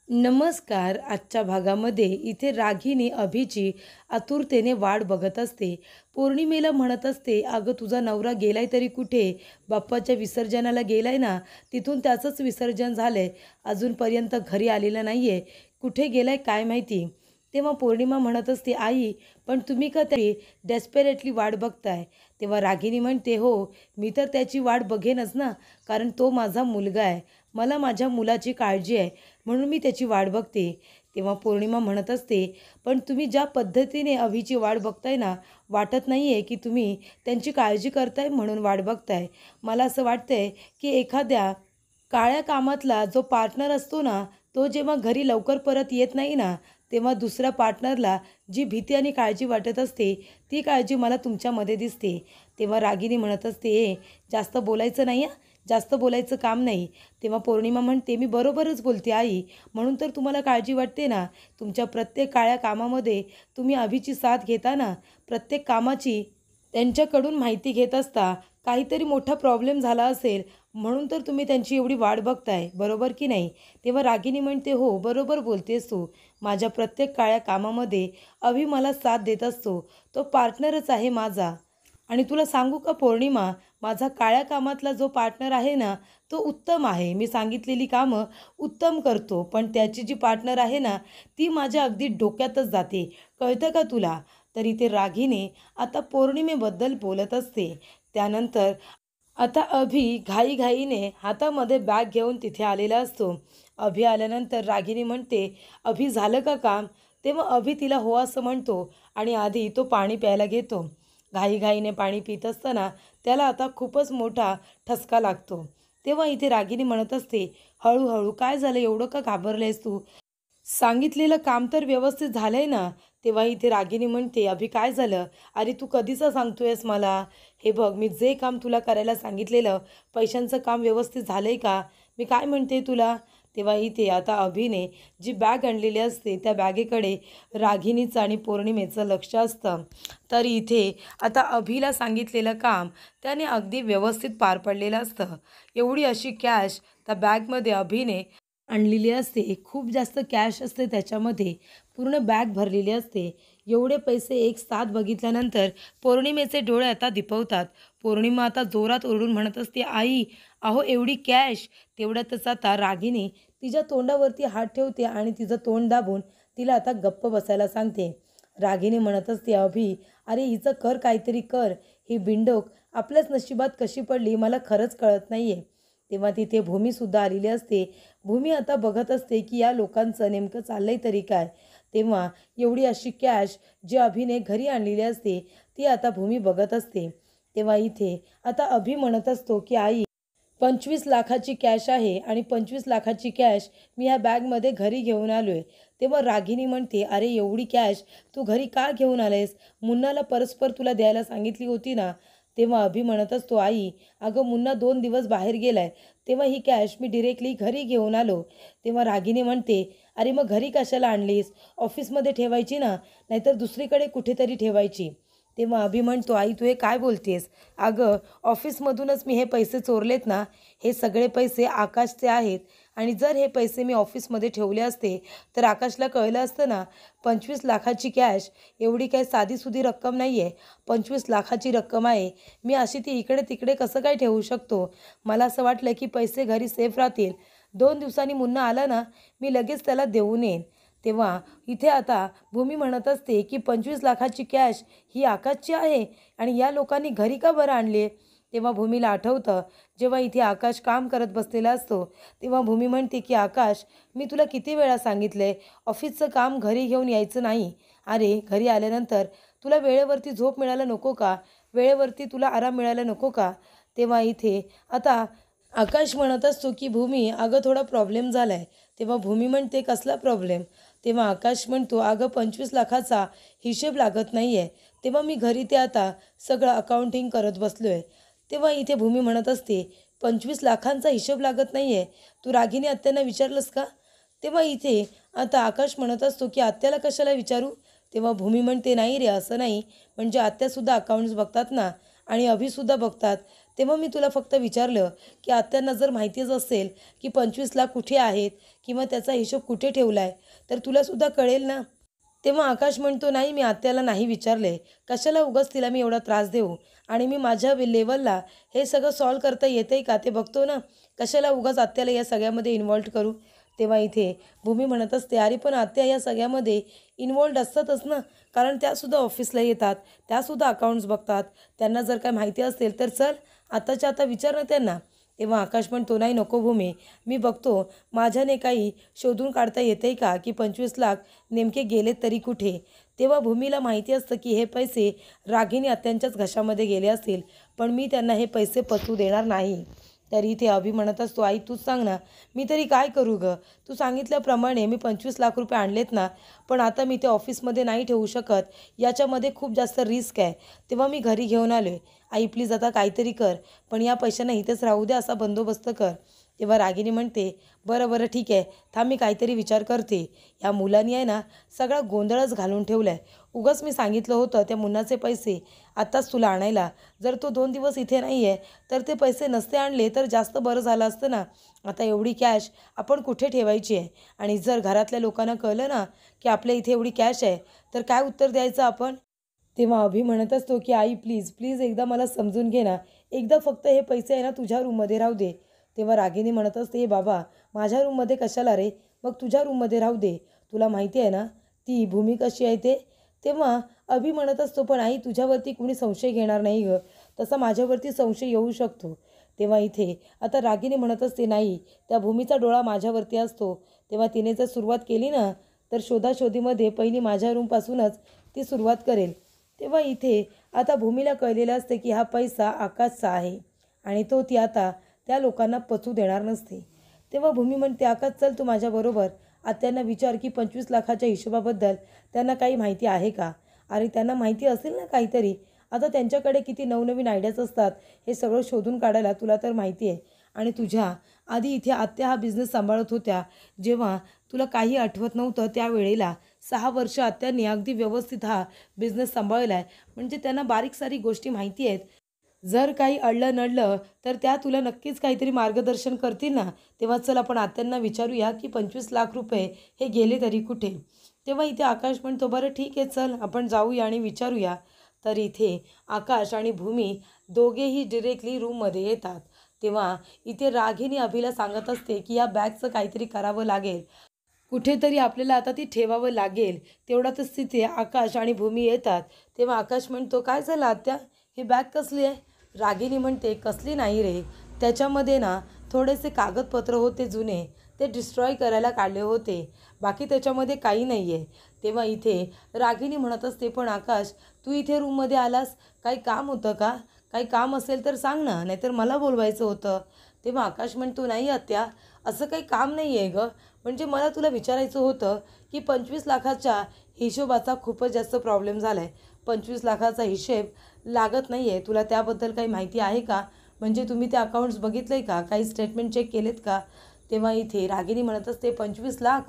नमस्कार. आजच्या भागामध्ये इथे रागिनी अभिची आतुरतेने वाट बघत असते. पौर्णिमेला म्हणत असते, "अगं तुझा नवरा गेलाय तरी कुठे? बाप्पाच्या विसर्जनाला गेलाय ना? तिथून त्याचंच विसर्जन झालंय. अजूनपर्यंत घरी आलेला नाहीये. कुठे गेलाय काय माहिती?" तेव्हा पौर्णिमा म्हणत असते, "आई, पण तुम्ही का तरी डेस्पेरेटली वाट बघताय?" तेव्हा रागिनी म्हणते, "हो, मी तर त्याची वाट बघेनच ना, कारण तो माझा मुलगा आहे. मला माझ्या मुलाची काळजी आहे. म्हणून मी त्याची वाट बघते." तेव्हा पौर्णिमा म्हणत असते, "पण तुम्ही ज्या पद्धतीने अभिची वाट बघताय ना, वाटत नाही आहे की तुम्ही त्यांची काळजी करताय म्हणून वाट बघताय. मला असं वाटतंय की एखाद्या काळ्या कामातला जो पार्टनर असतो ना, तो जेव्हा घरी लवकर परत येत नाही ना, तेव्हा दुसऱ्या पार्टनरला जी भीती आणि काळजी वाटत असते, ती काळजी मला तुमच्यामध्ये दिसते." तेव्हा रागिनी म्हणत असते, जास्त बोलायचं नाही हां, जास्त बोलायचं काम नाही." तेव्हा पौर्णिमा म्हणते, "मी बरोबरच बोलते आई, म्हणून तर तुम्हाला काळजी वाटते ना. तुमच्या प्रत्येक काळ्या कामामध्ये तुम्ही अभिची साथ घेता ना, प्रत्येक कामाची त्यांच्याकडून माहिती घेत असता. काहीतरी मोठा प्रॉब्लेम झाला असेल, म्हणून तर तुम्ही त्यांची एवढी वाट बघताय, बरोबर की नाही?" तेव्हा रागिनी म्हणते, "हो, बरोबर बोलतेस तू. माझ्या प्रत्येक काळ्या कामामध्ये अभि मला साथ देत असतो. तो पार्टनरच आहे माझा. आणि तुला सांगू का पौर्णिमा, माझा काळ्या कामातला जो पार्टनर आहे ना, तो उत्तम आहे. मी सांगितलेली कामं उत्तम करतो. पण त्याची जी पार्टनर आहे ना, ती माझ्या अगदी डोक्यातच जाते. कळतं का तुला?" तर इथे रागीने आता पौर्णिमेबद्दल बोलत असते. त्यानंतर आता अभि घाईघाईने हातामध्ये बॅग घेऊन तिथे आलेला असतो. अभि आल्यानंतर रागिनी म्हणते, "अभि झालं का काम?" तेव्हा अभि तिला हो असं म्हणतो आणि आधी तो पाणी प्यायला घेतो. घाईघाईने पाणी पित असताना त्याला आता खूपच मोठा ठसका लागतो. तेव्हा इथे रागिनी म्हणत असते, "हळूहळू काय झालं? एवढं का घाबरलेस तू? सांगितलेलं काम तर व्यवस्थित झालंय ना?" तेव्हा इथे रागिनी म्हणते, "अभि काय झालं? अरे तू कधीचं सांगतोयस मला? हे बघ, मी जे काम तुला करायला सांगितलेलं, पैशांचं काम व्यवस्थित झालंय का? मी काय म्हणते तुला?" तेव्हा इथे आता अभिने जी बॅग आणलेली असते त्या बॅगेकडे रागिनीचं आणि पौर्णिमेचं लक्ष असतं. तर इथे आता अभिला सांगितलेलं काम त्याने अगदी व्यवस्थित पार पडलेलं असतं. एवढी अशी कॅश त्या बॅगमध्ये अभिने आणलेली असते. खूप जास्त कॅश असते त्याच्यामध्ये. पूर्ण बॅग भरलेली असते. एवढे पैसे एक साथ बघितल्यानंतर पौर्णिमेचे डोळे आता दिपवतात. पौर्णिमा आता जोरात ओरडून म्हणत असते, "आई, अहो एवढी कॅश!" तेवढ्यातच आता रागिनी तिच्या तोंडावरती हात ठेवते आणि तिचं तोंड दाबून तिला आता गप्प बसायला सांगते. रागिनी म्हणत असते, "अभि, अरे हिचं कर काहीतरी कर. ही बिंडोक आपल्याच नशिबात कशी पडली मला खरंच कळत नाहीये." तेव्हा तिथे भूमीसुद्धा आलेली असते. भूमी आता बघत असते की या लोकांचं नेमकं चाललंय तरी काय. तेव्हा एवढी अशी कॅश जी अभिने घरी आणलेली असते ती आता भूमी बघत असते. तेव्हा इथे आता अभि म्हणत असतो की "आई, 25 लाखाची कॅश आहे आणि 25 लाखाची कॅश मी ह्या बॅगमध्ये घरी घेऊन आलो आहे." तेव्हा रागिनी म्हणते, "अरे एवढी कॅश तू घरी का घेऊन आलेस? मुन्नाला परस्पर तुला द्यायला सांगितली होती ना?" तेव्हा अभि म्हणत असतो, "आई, अगं मुन्ना 2 दिवस बाहेर गेलाय. तेव्हा ही कॅश मी डिरेक्टली घरी घेऊन आलो." तेव्हा रागिनी म्हणते, "अरे मग घरी कशाला आणलीस? ऑफिसमध्ये ठेवायची ना, नाहीतर दुसरीकडे कुठेतरी ठेवायची." तेव्हा अभि म्हणतो, "आई तू हे काय बोलतेस? अगं ऑफिसमधूनच मी हे पैसे चोरलेत ना. हे सगळे पैसे आकाशचे आहेत आणि जर हे पैसे मी ऑफिसमध्ये ठेवले असते तर आकाशला कळलं असतं ना. 25 लाखाची कॅश एवढी काही साधीसुधी रक्कम नाही आहे. 25 लाखाची रक्कम आहे. मी अशी ती इकडे तिकडे कसं काय ठेवू शकतो? मला असं वाटलं की पैसे घरी सेफ राहतील. 2 दिवसांनी मुन्ना आला ना, मी लगेच त्याला देऊन येईन." तेव्हा इथे आता भूमी म्हणत असते की 25 लाखाची कॅश ही आकाशची आहे आणि या लोकांनी घरी का बरं आणली आहे? तेव्हा भूमीला आठवतं, जेव्हा इथे आकाश काम करत बसलेला असतो तेव्हा भूमी म्हणते की "आकाश, मी तुला किती वेळा सांगितलंय ऑफिसचं काम घरी घेऊन यायचं नाही. अरे घरी आल्यानंतर तुला वेळेवरती झोप मिळायला नको का? वेळेवरती तुला आराम मिळायला नको का?" तेव्हा इथे आता आकाश म्हणत असतो की "भूमी, अगं थोडा प्रॉब्लेम झाला आहे." तेव्हा भूमी म्हणते, "कसला प्रॉब्लेम?" तेव्हा आकाश म्हणतो, "अगं 25 लाखाचा हिशेब लागत नाही आहे. तेव्हा मी घरी ते आता सगळं अकाउंटिंग करत बसलो आहे." तेव्हा इथे भूमी म्हणत असते, "25 लाखांचा हिशोब लागत नाही आहे. तू रागिनी आत्यांना विचारलंस का?" तेव्हा इथे आता आकाश म्हणत असतो की "आत्याला कशाला विचारू?" तेव्हा भूमी म्हणते, "नाही रे, असं नाही. म्हणजे आत्यासुद्धा अकाउंट्स बघतात ना आणि अभिसुद्धा बघतात. तेव्हा मी तुला फक्त विचारलं की आत्यांना जर माहितीच असेल की 25 लाख कुठे आहेत किंवा त्याचा हिशोब कुठे ठेवला आहे तर तुलासुद्धा कळेल ना. तेव्हा आकाश म्हणतो, नाही मी आत्याला नाही विचारले, कशाला उगाच तिला मी एवढा त्रास देऊ, आणि मी माझ्या लेवलला हे सगळं सॉल्व करता येतंय का ते बघतो ना, कशाला उगाच आत्याला या सगळ्यामध्ये इन्व्हॉल्व करू. तेव्हा इथे भूमी म्हणत असते, अरे पण आत्या या सगळ्यामध्ये इन्व्हॉल्ड असतातच ना, कारण त्यासुद्धा ऑफिसला येतात, त्यासुद्धा अकाउंट्स बघतात, त्यांना जर काय माहिती असेल तर चल आताच्या आता विचार ना त्यांना. तेव्हा आकाश म्हणतो, नाही नको भूमी, मी बघतो माझ्याने काही शोधून काढता येतंय का की 25 लाख नेमके गेलेत तरी कुठे. तेव्हा भूमीला माहिती असतं की हे पैसे रागिनी आत्यांच्याच घशामध्ये गेले असतील, पण मी त्यांना हे पैसे पचवू देणार नाही. तरी ते अभि म्हणत असतो, आई तूच सांग ना, मी तरी काय करू गं. तू सांगितल्याप्रमाणे मी 25 लाख रुपये आणलेत ना, पण आता मी ते ऑफिसमध्ये नाही ठेवू शकत, याच्यामध्ये खूप जास्त रिस्क आहे. तेव्हा मी घरी घेऊन आलो आहे. आई प्लीज आता काहीतरी कर, पण या पैशांना इथेच राहू दे असा बंदोबस्त कर. तेव्हा रागिनी म्हणते, बरं बरं ठीक आहे, थांब मी काहीतरी विचार करते. या मुलांनी आहे ना सगळा गोंधळच घालून ठेवला आहे. उगाच मी सांगितलं होतं त्या मुन्नाचे पैसे आत्ताच तुला आणायला, जर तो 2 दिवस इथे नाही आहे तर ते पैसे नसते आणले तर जास्त बरं झालं असतं ना. आता एवढी कॅश आपण कुठे ठेवायची आहे, आणि जर घरातल्या लोकांना कळलं ना की आपल्या इथे एवढी कॅश आहे तर काय उत्तर द्यायचं आपण. तेव्हा अभि म्हणत असतो की आई प्लीज प्लीज एकदा मला समजून घे ना, एकदा फक्त हे पैसे आहे ना तुझ्या रूममध्ये राहू दे. तेव्हा रागिनी म्हणत असते, बाबा माझ्या रूममध्ये कशाला रे, मग तुझ्या रूममध्ये राहू दे, तुला माहिती आहे ना ती भूमी कशी आहे ते. तेव्हा अभि म्हणत असतो, पण आई तुझ्यावरती कुणी संशय घेणार नाही गं, तसा माझ्यावरती संशय येऊ शकतो. तेव्हा इथे आता रागिनी म्हणत असते, नाही त्या भूमीचा डोळा माझ्यावरती असतो, तेव्हा तिने जर सुरुवात केली ना तर शोधाशोधीमध्ये पहिली माझ्या रूमपासूनच ती सुरुवात करेल. तेव्हा इथे आता भूमीला कळलेलं असते की हा पैसा आकाशचा आहे आणि तो ती आता त्या लोकांना पचू देणार नसते. तेव्हा भूमी म्हणते, आकाश चल तू माझ्याबरोबर, आत्यांना विचार की 25 लाखाच्या हिशोबाबद्दल त्यांना काही माहिती आहे का. अरे त्यांना माहिती असेल ना काहीतरी, आता त्यांच्याकडे किती नवनवीन आयडियाज असतात हे सगळं शोधून काढायला, तुला तर माहिती आहे. आणि तुझ्या आधी इथे आत्या हा बिझनेस सांभाळत होत्या, जेव्हा तुला काही आठवत नव्हतं त्यावेळेला 6 वर्ष आत्यांनी अगदी व्यवस्थित हा बिझनेस सांभाळला आहे, म्हणजे त्यांना बारीक सारीक गोष्टी माहिती आहेत. जर काही अडलं नडलं तर त्या तुला नक्कीच काहीतरी मार्गदर्शन करतील ना. तेव्हा चल आपण आत्यांना विचारूया की 25 लाख रुपये हे गेले तरी कुठे. तेव्हा इथे आकाश म्हणतो, बरं ठीक आहे चल आपण जाऊया आणि विचारूया. तर इथे आकाश आणि भूमी दोघेही डिरेक्टली रूममध्ये येतात. तेव्हा इथे रागिनी अभिला सांगत असते की या बॅगचं काहीतरी करावं लागेल, कुठेतरी आपल्याला आता ती ठेवावं लागेल. तेवढ्यातच तिथे आकाश आणि भूमी येतात. तेव्हा आकाश म्हणतो, काय झालं आत्या, ही बॅग कसली आहे. रागिनी म्हणते, कसली नाही रे, त्याच्यामध्ये ना थोडेसे कागदपत्र होते जुने, ते डिस्ट्रॉय करायला काढले होते, बाकी त्याच्यामध्ये काही नाही आहे. तेव्हा इथे रागिनी म्हणत असते, पण आकाश तू इथे रूममध्ये आलास, काही काम होतं का, काही काम असेल तर सांग ना, नाहीतर मला बोलवायचं होतं. तेव्हा आकाश म्हणतो, नाही आत्या असं काही काम नाही आहे गं, म्हणजे मला तुला विचारायचं होतं की 25 लाखाच्या हिशोबाचा खूपच जास्त प्रॉब्लेम झाला आहे. 25 लाखाचा हिशेब लागत नाही आहे, तुला त्याबद्दल काही माहिती आहे का, म्हणजे तुम्ही ते अकाउंट्स बघितलं आहे का, काही स्टेटमेंट चेक केलेत का. तेव्हा इथे रागिनी म्हणत असते, 25 लाख.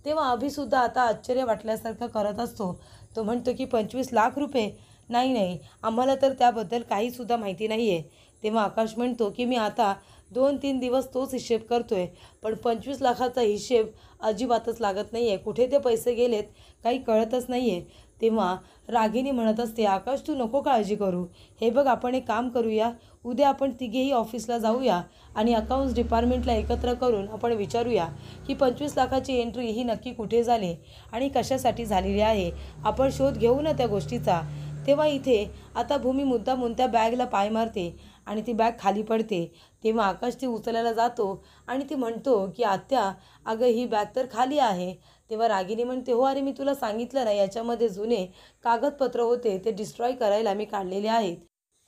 तेव्हा अभिसुद्धा आता आश्चर्य वाटल्यासारखं करत असतो. तो म्हणतो की 25 लाख रुपये, नाही नाही आम्हाला तर त्याबद्दल काहीसुद्धा माहिती नाही आहे. तेव्हा आकाश म्हणतो की मी आता 2-3 दिवस तोच हिशेब करतो आहे, पण 25 लाखाचा हिशेब अजिबातच लागत नाही आहे, कुठे ते पैसे गेलेत काही कळतच नाही आहे. तेव्हा रागिनी म्हणत असते, आकाश तू नको काळजी करू, हे बघ आपण एक काम करूया, उद्या आपण तिघेही ऑफिसला जाऊया आणि अकाउंट्स डिपार्टमेंटला एकत्र करून आपण विचारूया की 25 लाखाची एंट्री ही नक्की कुठे झाली आणि कशासाठी झालेली आहे, आपण शोध घेऊ ना त्या गोष्टीचा. तेव्हा इथे आता भूमी मुद्दामून त्या बॅगला पाय मारते आणि ती बॅग खाली पडते. तेव्हा आकाश ती उचलायला जातो आणि ती म्हणतो की आत्या अगं ही बॅग तर खाली आहे. तेव्हा रागिनी म्हणते, हो अरे मी तुला सांगितलं ना याच्यामध्ये जुने कागदपत्र होते, ते डिस्ट्रॉय करायला मी काढलेले आहेत.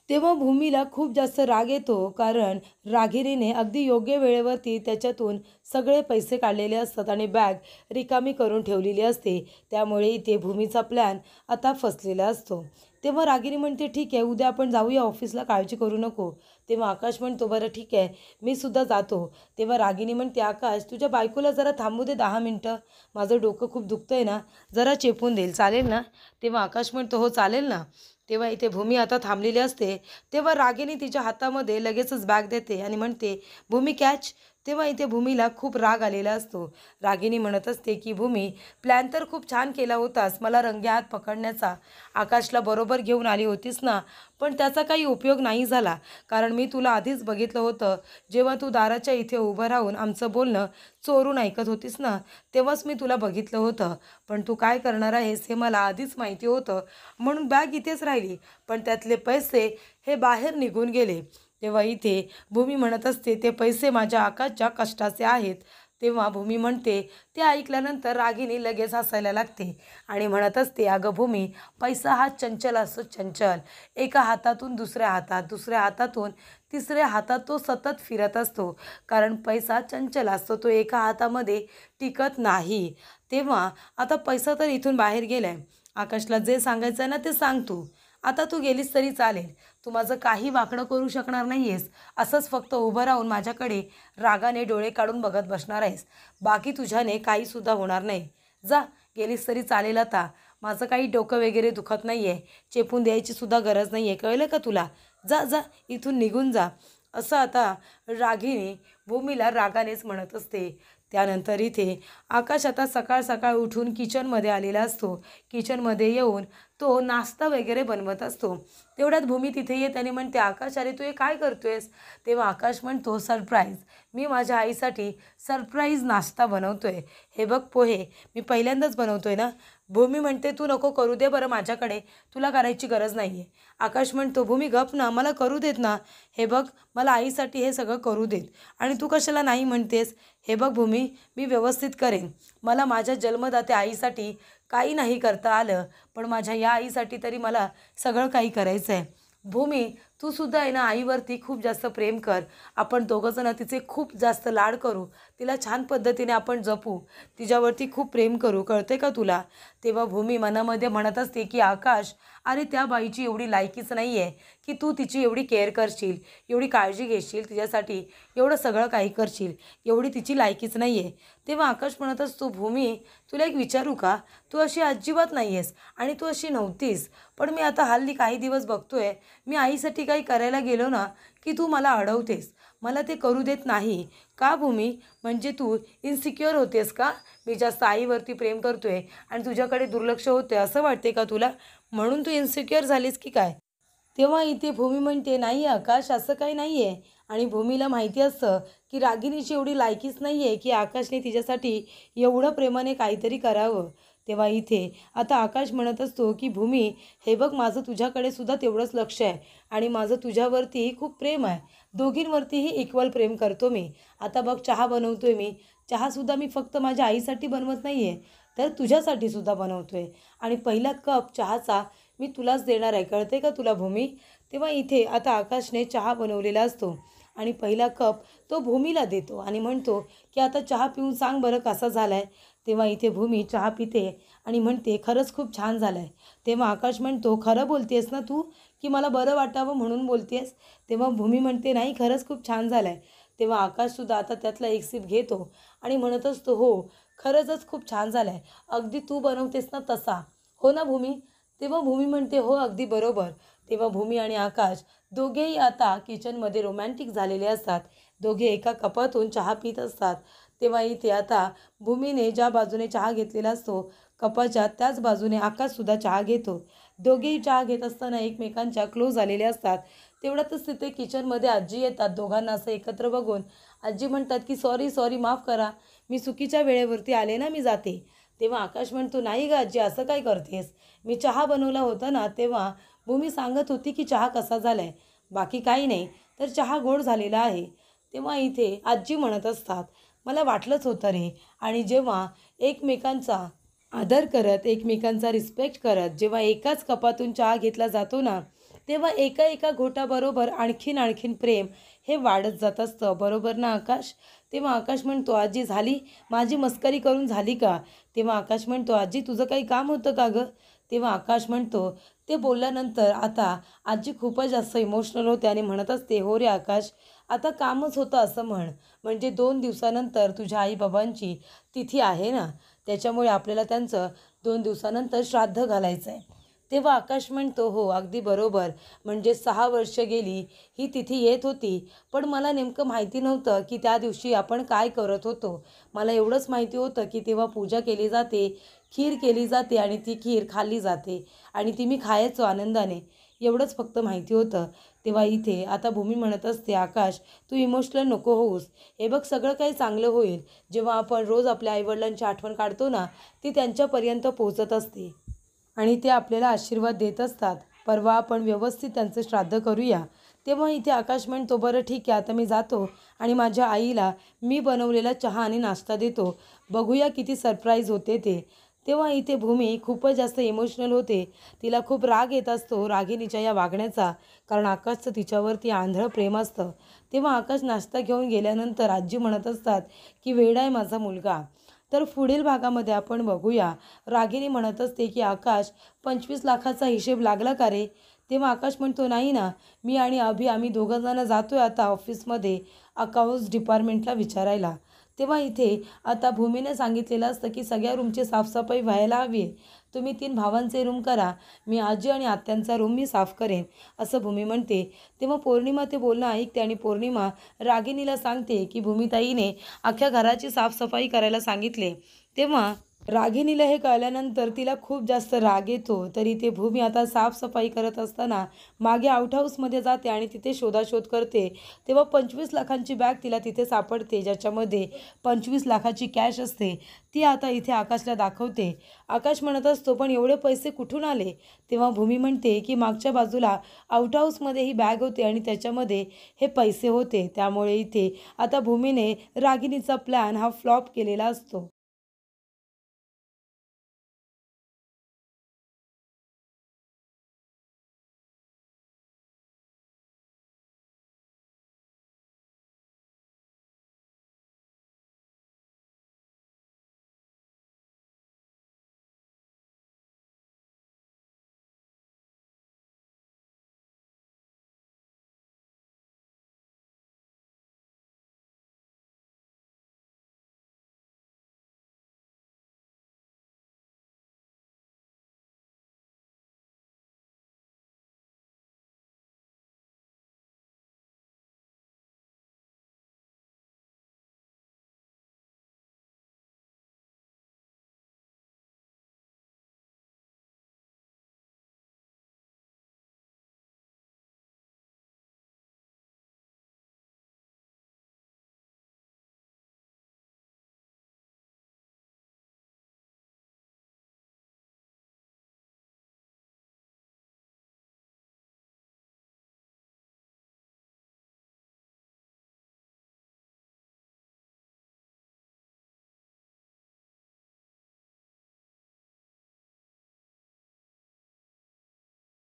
तेव्हा भूमीला खूप जास्त राग येतो, कारण रागिनीने अगदी योग्य वेळेवरती त्याच्यातून सगळे पैसे काढलेले असतात आणि बॅग रिकामी करून ठेवलेली असते, त्यामुळे इथे भूमीचा प्लॅन आता फसलेला असतो. तेव्हा रागिनी म्हणते ठीक आहे, उद्या आपण जाऊया ऑफिसला, काळजी करू नको. तेव्हा आकाश म्हणतो बरं ठीक आहे, मी सुद्धा जातो. तेव्हा रागिनी म्हणते आकाश तुझ्या बायकोला जरा थांबू दे 10 मिनटं, माझं डोकं खूप दुखतंय ना, जरा चेपून देईल चालेल ना. तेव्हा आकाश म्हणतो हो चालेल ना. तेव्हा इथे भूमी आता थांबलेली असते. तेव्हा रागिनी तिच्या हातामध्ये लगेचच बॅग देते आणि म्हणते भूमी कॅच. तेव्हा इथे भूमीला खूप राग आलेला असतो. रागिनी म्हणत असते की भूमी प्लॅन तर खूप छान केला होतास मला रंगेहात पकडण्याचा, आकाशला बरोबर घेऊन आली होतीस ना, पण त्याचा काही उपयोग नाही झाला. कारण मी तुला आधीच बघितलं होतं, जेव्हा तू दाराच्या इथे उभं राहून आमचं बोलणं चोरून ऐकत होतीस ना, तेव्हाच मी तुला बघितलं होतं. पण तू काय करणार आहेस हे मला आधीच माहिती होतं, म्हणून बॅग इथेच राहिली, पण त्यातले पैसे हे बाहेर निघून गेले. तेव्हा इथे भूमी म्हणत असते ते पैसे माझ्या आकाशच्या कष्टाचे आहेत. तेव्हा भूमी म्हणते, ते ऐकल्यानंतर रागिनी लगेच हसायला लागते आणि म्हणत असते अगं भूमी, पैसा हा चंचल असतो, चंचल. एका हातातून दुसऱ्या हातात, दुसऱ्या हातातून तिसऱ्या हातात तो सतत फिरत असतो. कारण पैसा चंचल असतो, तो एका हातामध्ये टिकत नाही. तेव्हा आता पैसा तर इथून बाहेर गेलाय, आकाशला जे सांगायचं आहे ना ते सांग तू. आता तू गेलीस तरी चालेल, तू माझं काही वाकडं करू शकणार नाही आहेस. असंच फक्त उभं राहून माझ्याकडे रागाने डोळे काढून बघत बसणार आहेस. बाकी तुझ्याने काहीसुद्धा होणार नाही. जा, गेलीस तरी चालेल आता. माझं काही डोकं वगैरे दुखत नाही आहे, चेपून द्यायची सुद्धा गरज नाही आहे, कळलं का तुला. जा जा, इथून निघून जा. असं आता रागिनी भूमीला रागानेच म्हणत असते. त्यानंतर इथे आकाश आता सकाळ सकाळ उठून किचनमध्ये आलेला असतो. किचनमध्ये येऊन तो नाश्ता वगैरे बनवत असतो. तेवढ्यात भूमी तिथे येत आणि म्हणते आकाश अरे तू हे काय करतोयस. तेव्हा आकाश म्हणतो सरप्राईज, मी माझ्या आईसाठी सरप्राईज नाश्ता बनवतोय. हे बघ पोहे, मी पहिल्यांदाच बनवतोय ना. भूमी म्हणते तू नको करू दे बरं, माझ्याकडे तुला करायची गरज नाही आहे. आकाश म्हणतो भूमी गप ना, मला करू देत ना. हे बघ मला आईसाठी हे सगळं करू देत आणि तू कशाला नाही म्हणतेस. हे बघ भूमी, मी व्यवस्थित करेन. मला माझ्या जन्मदात्या आईसाठी काही नाही करता आलं, पण माझ्या या आईसाठी तरी मला सगळं काही करायचं आहे. भूमी तू सुद्धा आहे ना आईवरती खूप जास्त प्रेम कर. आपण दोघंजणं तिचे खूप जास्त लाड करू, तिला छान पद्धतीने आपण जपू, तिच्यावरती खूप प्रेम करू, कळते का तुला. तेव्हा भूमी मनामध्ये म्हणत असते की आकाश अरे त्या बाईची एवढी लायकीच नाही आहे की तू तिची एवढी केअर करशील, एवढी काळजी घेशील तिच्यासाठी, एवढं सगळं काही करशील, एवढी तिची लायकीच नाही आहे. तेव्हा आकाश म्हणत असतो भूमी तुला एक विचारू का, तू अशी अजिबात नाही आहेस आणि तू अशी नव्हतीस, पण मी आता हल्ली काही दिवस बघतोय, मी आईसाठी काही करायला गेलो ना की तू मला अडवतेस, मला ते करू देत नाही. का भूमी, म्हणजे तू इन्सिक्युअर होतेस का, मी जास्त आईवरती प्रेम करतोय आणि तुझ्याकडे दुर्लक्ष होते असं वाटते का तुला, म्हणून तू इन्सिक्युअर झालीस की काय. तेव्हा इथे भूमी म्हणते नाही आकाश असं काही नाही आहे. आणि भूमीला माहिती असतं की रागिनीची एवढी लायकीच नाही आहे की आकाशने तिच्यासाठी एवढं प्रेमाने काहीतरी करावं. तेव्हा इथे आता आकाश म्हणत असतो की भूमी हे बघ माझं तुझ्याकडे सुद्धा तेवढंच लक्ष आहे आणि माझं तुझ्यावरतीही खूप प्रेम आहे, दोघींवरतीही इक्वल प्रेम करतो मी. आता बघ चहा बनवतोय मी, चहासुद्धा मी फक्त माझ्या आईसाठी बनवत नाही आहे, तर तुझ्यासाठी सुद्धा बनवतोय आणि पहिला कप चहाचा मी तुलाच देणार आहे, कळते का तुला भूमी. तेव्हा इथे आता आकाशने चहा बनवलेला असतो आणि पहिला कप तो भूमीला देतो आणि म्हणतो की आता चहा पिऊन सांग बरं कसा झाला आहे. तेव्हा इथे भूमी चहा पिते आणि म्हणते खरंच खूप छान झालं आहे. तेव्हा आकाश म्हणतो खरं बोलतेस ना तू, की मला बरं वाटावं म्हणून बोलतेस. तेव्हा भूमी म्हणते नाही खरंच खूप छान झालं आहे. तेव्हा आकाशसुद्धा आता त्यातला एक सिप घेतो आणि म्हणत असतो हो खरंच खूप छान झालं आहे, अगदी तू बनवतेस ना तसा, हो ना भूमी. तेव्हा भूमी म्हणते हो अगदी बरोबर. तेव्हा भूमी आणि आकाश दोघेही आता किचनमध्ये रोमॅन्टिक झालेले असतात. दोघे एका कपातून चहा पित असतात. तेव्हा इथे आता भूमीने ज्या बाजूने चहा घेतलेला असतो कपाच्या त्याच बाजूने आकाशसुद्धा चहा घेतो. दोघेही चहा घेत असताना एकमेकांच्या क्लोज आलेले असतात. तेवढ्यातच तिथे किचनमध्ये आजी येतात. दोघांना असं एकत्र बघून आजी म्हणतात की सॉरी सॉरी माफ करा, मी चुकीच्या वेळेवरती आले ना, मी जाते. तेव्हा आकाश म्हणतो नाही ग आजी असं काय करतेस, मी चहा बनवला होता ना तेव्हा भूमी सांगत होती की चहा कसा झाला आहे, बाकी काही नाही, तर चहा गोड झालेला आहे. तेव्हा इथे आजी म्हणत असतात मला वाटलंच होतं रे. आणि जेव्हा एकमेकांचा आदर करत, एकमेकांचा रिस्पेक्ट करत जेव्हा एकाच कपातून चहा घेतला जातो ना, तेव्हा एका एका घोटाबरोबर आणखीन आणखीन प्रेम हे वाढत जात असतं, बरोबर ना आकाश. तेव्हा आकाश म्हणतो आजी झाली, माझी मस्करी करून झाली का. तेव्हा आकाश म्हणतो आजी तुझं काही काम होतं का गं. तेव्हा आकाश म्हणतो, ते बोलल्यानंतर आता आजी खूपच जास्त इमोशनल होते आणि म्हणत असते, "हो रे आकाश, आता कामच होतं असं म्हण. म्हणजे 2 दिवसानंतर तुझ्या आई-बाबांची तिथी आहे ना, त्याच्यामुळे आपल्याला त्यांचं 2 दिवसानंतर श्राद्ध घालायचं आहे." तेव्हा आकाश म्हणतो, "हो, अगदी बरोबर. म्हणजे 6 वर्ष गेली, ही तिथी येत होती. पण मला नेमकं माहिती नव्हतं, की त्या दिवशी आपण काय करत होतो. मला एवढंच माहिती होतं, की तेव्हा पूजा केली जाते, खीर केली जाते आणि ती खीर खाल्ली जाते आणि ती मी खायचो आनंदाने. एवढंच फक्त माहिती होतं." तेव्हा इथे आता भूमी म्हणत असते, "आकाश, तू इमोशनल नको होऊस. हे बघ, सगळं काही चांगलं होईल. जेव्हा आपण रोज आपल्या आई आठवण काढतो ना, ती त्यांच्यापर्यंत पोहोचत असते आणि ते आपल्याला आशीर्वाद देत असतात. परवा आपण व्यवस्थित त्यांचं श्राद्ध करूया." तेव्हा इथे आकाश म्हणतो, "बरं ठीक आहे, आता मी जातो आणि माझ्या आईला मी बनवलेला चहा आणि नाश्ता देतो. बघूया किती सरप्राईज होते ते." तेव्हा इथे भूमी खूपच जास्त इमोशनल होते. तिला खूप राग येत असतो रागिणीच्या या वागण्याचा, कारण आकाशचं तिच्यावरती आंधळं प्रेम असतं. तेव्हा आकाश नाश्ता घेऊन गेल्यानंतर आजी म्हणत असतात, की "वेडा आहे माझा मुलगा." तर पुढील भागामध्ये आपण बघूया, रागिनी म्हणत असते, की "आकाश, 25 लाखाचा हिशेब लागला का रे?" तेव्हा आकाश म्हणतो, "नाही ना, मी आणि अभि आम्ही दोघं जण जातोय आता ऑफिसमध्ये अकाउंट्स डिपार्टमेंटला विचारायला." तेव्हा इथे आता भूमीने सांगितलेलं असतं, की सगळ्या रूमची साफसफाई व्हायला हवी आहे. तुम्ही 3 भावांचे रूम करा. मी आजी आणि आत्यांचा रूम मी साफ करेन, असं भूमी म्हणते. तेव्हा पौर्णिमा ते बोलणं ऐकते आणि पौर्णिमा रागिनीला सांगते, की भूमिताईने अख्ख्या घराची साफसफाई करायला सांगितले. तेव्हा रागिणीला हे कळल्यानंतर तिला खूप जास्त राग येतो. तरी ते भूमी आता साफसफाई करत असताना मागे आउट हाऊसमध्ये जाते आणि तिथे शोधाशोध करते. तेव्हा 25 लाखांची बॅग तिला तिथे सापडते, ज्याच्यामध्ये 25 लाखाची कॅश असते. ती आता इथे आकाशला दाखवते. आकाश म्हणत असतो, "पण एवढे पैसे कुठून आले?" तेव्हा भूमी म्हणते, की "मागच्या बाजूला आउट हाऊसमध्ये ही बॅग होती आणि त्याच्यामध्ये हे पैसे होते." त्यामुळे इथे आता भूमीने रागिणीचा प्लॅन हा फ्लॉप केलेला असतो.